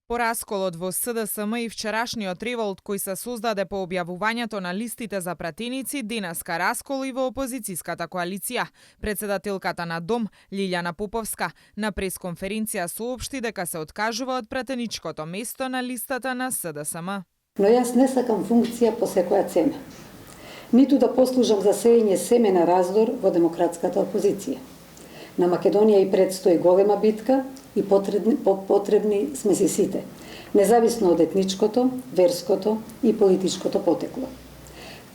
По расколот во СДСМ и вчерашниот револт кој се создаде по објавувањето на листите за пратеници, денеска раскол и во опозицијската коалиција. Председателката на Дом, Лилјана Поповска, на пресконференција соопшти дека се откажува од пратеничкото место на листата на СДСМ. Но јас не сакам функција по секоја цена. Ниту да послужам за сеење семе на раздор во демократската опозиција. На Македонија и предстои голема битка и потребни сме си сите, независно од етничкото, верското и политичкото потекло.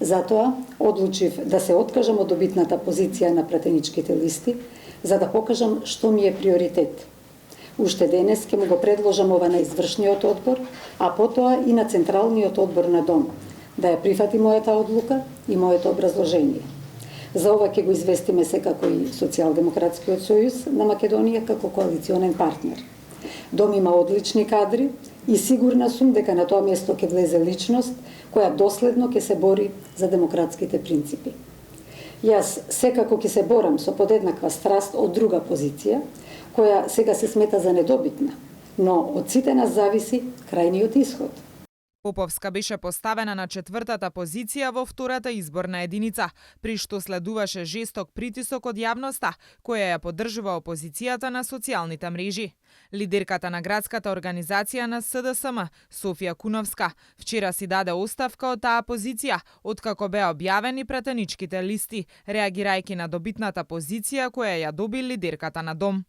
Затоа одлучив да се откажам од добитната позиција на пратеничките листи, за да покажам што ми е приоритет. Уште денес ќе му го предложам ова на извршниот одбор, а потоа и на Централниот одбор на Дом, да ја прифати мојата одлука и моето образложение. За ова ќе го известиме секако и Социјалдемократскиот сојуз на Македонија како коалиционен партнер. Дом има одлични кадри и сигурна сум дека на тоа место ќе влезе личност која доследно ќе се бори за демократските принципи. Јас секако ќе се борам со подеднаква страст од друга позиција, која сега се смета за недобитна, но од сите нас зависи крајниот исход. Поповска беше поставена на четвртата позиција во втората изборна единица, при што следуваше жесток притисок од јавноста, која ја поддржува опозицијата на социјалните мрежи. Лидерката на градската организација на СДСМ, Софија Куновска, вчера си даде оставка од таа позиција, откако беа објавени пратеничките листи, реагирајќи на добитната позиција која ја доби лидерката на Дом.